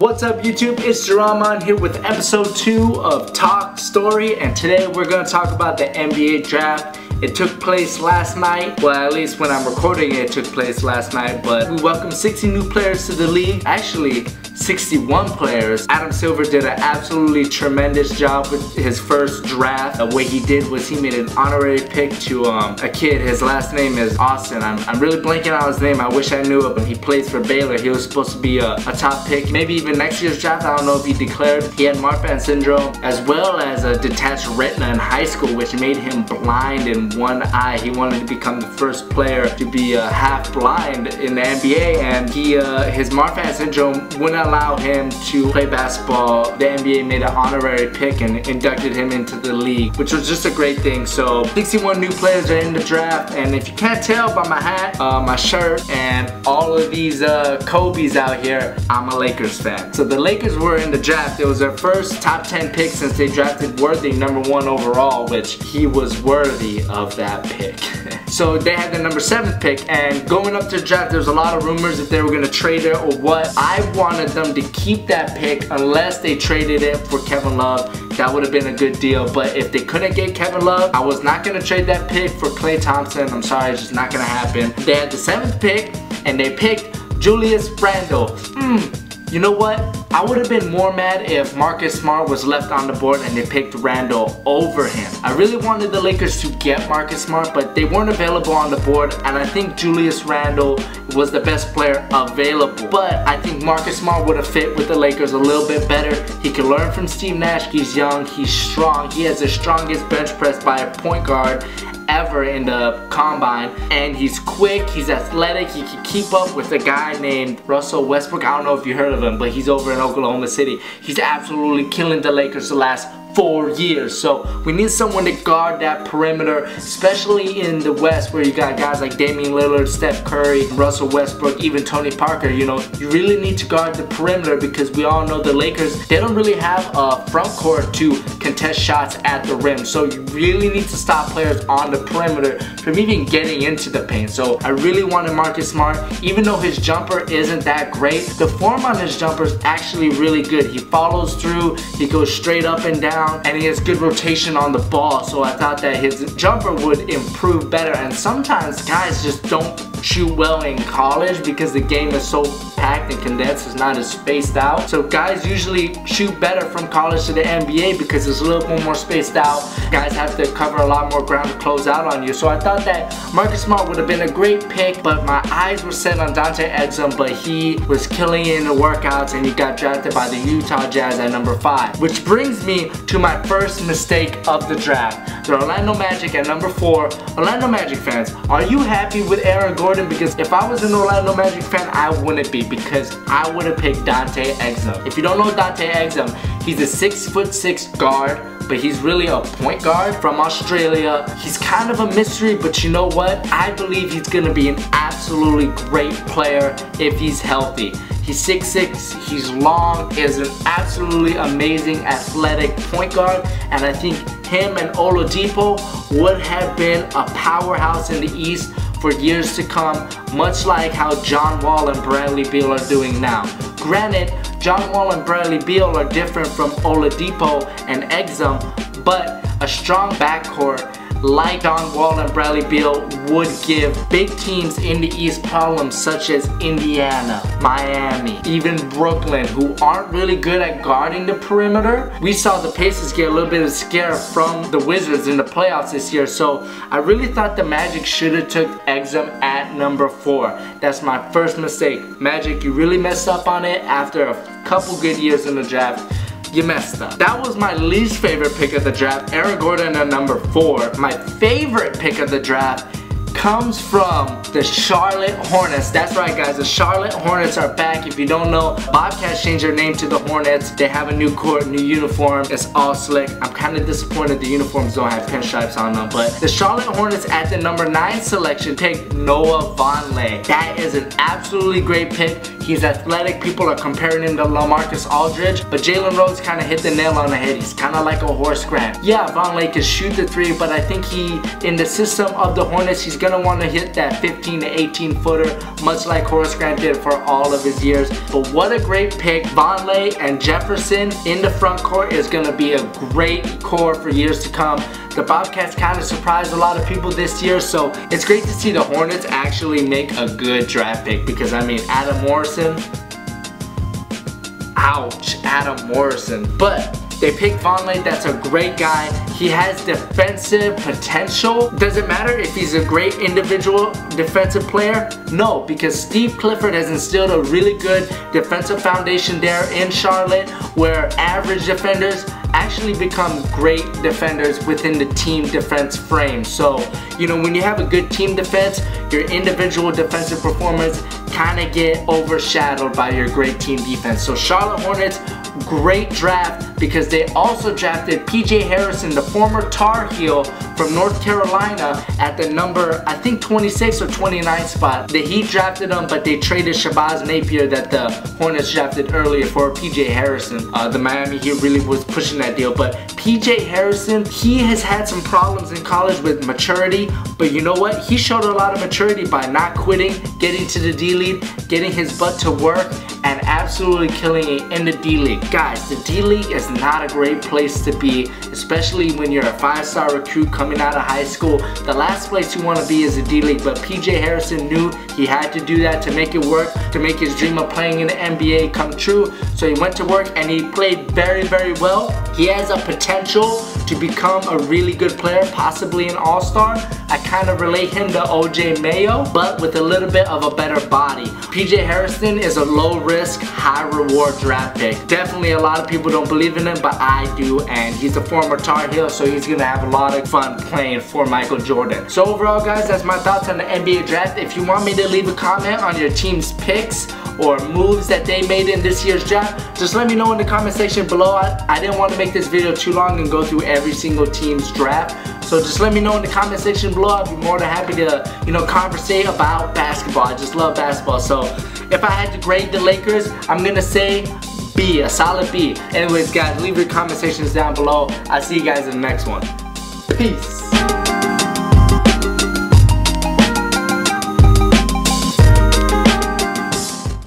What's up YouTube, it's Jerome here with episode 2 of Talk Story, and today we're going to talk about the NBA draft. It took place last night, well at least when I'm recording it took place last night, but we welcomed 60 new players to the league, actually 61 players. Adam Silver did an absolutely tremendous job with his first draft. What he did was he made an honorary pick to a kid. His last name is Austin. I'm really blanking on his name. I wish I knew it, but he plays for Baylor. He was supposed to be a top pick, maybe even next year's draft. I don't know if he declared. He had Marfan syndrome as well as a detached retina in high school, which made him blind in one eye. He wanted to become the first player to be half blind in the NBA, and his Marfan syndrome wouldn't allow him to play basketball. The NBA made an honorary pick and inducted him into the league, which was just a great thing. So 61 new players are in the draft, and if you can't tell by my hat, my shirt, and all of these Kobe's out here, I'm a Lakers fan. So the Lakers were in the draft. It was their first top 10 pick since they drafted Worthy #1 overall, which he was worthy of that pick. So they had the #7 pick, and going up to the draft, there was a lot of rumors if they were going to trade it or what. I wanted them to keep that pick unless they traded it for Kevin Love. That would have been a good deal, but if they couldn't get Kevin Love, I was not going to trade that pick for Klay Thompson. I'm sorry, it's just not going to happen. They had the 7th pick, and they picked Julius Randle. You know what? I would have been more mad if Marcus Smart was left on the board and they picked Randle over him. I really wanted the Lakers to get Marcus Smart, but they weren't available on the board, and I think Julius Randle was the best player available. But I think Marcus Smart would have fit with the Lakers a little bit better. He can learn from Steve Nash. He's young, he's strong. He has the strongest bench press by a point guard ever in the combine, and he's quick, he's athletic, he can keep up with a guy named Russell Westbrook. I don't know if you heard of him, but he's over in Oklahoma City. He's absolutely killing the Lakers the last 4 years. So we need someone to guard that perimeter, especially in the West where you got guys like Damian Lillard, Steph Curry, Russell Westbrook, even Tony Parker. You know, you really need to guard the perimeter because we all know the Lakers, they don't really have a front court to contest shots at the rim. So you really need to stop players on the perimeter from even getting into the paint. So I really wanted Marcus Smart, even though his jumper isn't that great. The form on his jumper is actually really good. He follows through, he goes straight up and down, and he has good rotation on the ball, so I thought that his jumper would improve better. And sometimes guys just don't shoot well in college because the game is so packed and condensed, it's not as spaced out. So guys usually shoot better from college to the NBA because it's a little bit more spaced out. Guys have to cover a lot more ground to close out on you. So I thought that Marcus Smart would have been a great pick, but my eyes were set on Dante Exum, but he was killing it in the workouts and he got drafted by the Utah Jazz at #5. Which brings me to my first mistake of the draft. The Orlando Magic at #4. Orlando Magic fans, are you happy with Aaron Gordon? Because if I was an Orlando Magic fan, I wouldn't be, because I would have picked Dante Exum. If you don't know Dante Exum, he's a 6'6" guard, but he's really a point guard from Australia. He's kind of a mystery, but you know what? I believe he's gonna be an absolutely great player if he's healthy. He's 6'6", he's long, is an absolutely amazing athletic point guard, and I think him and Oladipo would have been a powerhouse in the East for years to come, much like how John Wall and Bradley Beal are doing now. Granted, John Wall and Bradley Beal are different from Oladipo and Exum, but a strong backcourt like John Wall and Bradley Beal would give big teams in the East problems, such as Indiana, Miami, even Brooklyn, who aren't really good at guarding the perimeter. We saw the Pacers get a little bit of scare from the Wizards in the playoffs this year, so I really thought the Magic should have took Exum at #4. That's my first mistake. Magic, you really messed up on it after a couple good years in the draft. You messed up. That was my least favorite pick of the draft, Aaron Gordon at #4. My favorite pick of the draft comes from the Charlotte Hornets. That's right guys, the Charlotte Hornets are back. If you don't know, Bobcats changed their name to the Hornets. They have a new court, new uniform. It's all slick. I'm kind of disappointed the uniforms don't have pinstripes on them, but the Charlotte Hornets at the #9 selection picked Noah Vonleh. That is an absolutely great pick. He's athletic. People are comparing him to LaMarcus Aldridge, but Jalen Rose kind of hit the nail on the head. He's kind of like a Horace Grant. Yeah, Vonleh can shoot the 3, but I think in the system of the Hornets, he's gonna want to hit that 15 to 18 footer, much like Horace Grant did for all of his years. But what a great pick. Vonleh and Jefferson in the front court is gonna be a great core for years to come. The Bobcats kind of surprised a lot of people this year, so it's great to see the Hornets actually make a good draft pick, because I mean, Adam Morrison, ouch, Adam Morrison. But they picked Vonleh. That's a great guy. He has defensive potential. Does it matter if he's a great individual defensive player? No, because Steve Clifford has instilled a really good defensive foundation there in Charlotte, where average defenders actually become great defenders within the team defense frame. So, you know, when you have a good team defense, your individual defensive performance kind of get overshadowed by your great team defense. So Charlotte Hornets, great draft, because they also drafted PJ Harrison, the former Tar Heel from North Carolina, at the number, I think 26 or 29 spot. The Heat drafted him, but they traded Shabazz Napier that the Hornets drafted earlier for PJ Harrison. The Miami Heat really was pushing that deal. But PJ Harrison, he has had some problems in college with maturity, but you know what? He showed a lot of maturity by not quitting, getting to the D-League, getting his butt to work, and absolutely killing it in the D-League. Guys, the D-League is not a great place to be, especially when you're a 5-star recruit coming out of high school. The last place you want to be is the D-League, but PJ Harrison knew he had to do that to make it work, to make his dream of playing in the NBA come true. So he went to work and he played very, very well. He has a potential to become a really good player, possibly an all-star. I kind of relate him to OJ Mayo, but with a little bit of a better body. PJ Harrison is a low-risk, high-reward draft pick. Definitely a lot of people don't believe in him, but I do, and he's a former Tar Heel, so he's gonna have a lot of fun playing for Michael Jordan. So overall, guys, that's my thoughts on the NBA draft. If you want me to leave a comment on your team's picks or moves that they made in this year's draft, just let me know in the comment section below. I didn't want to make this video too long and go through every single team's draft. So just let me know in the comment section below. I'd be more than happy to, you know, conversate about basketball. I just love basketball. So if I had to grade the Lakers, I'm gonna say B, a solid B. Anyways, guys, leave your comment sections down below. I'll see you guys in the next one. Peace.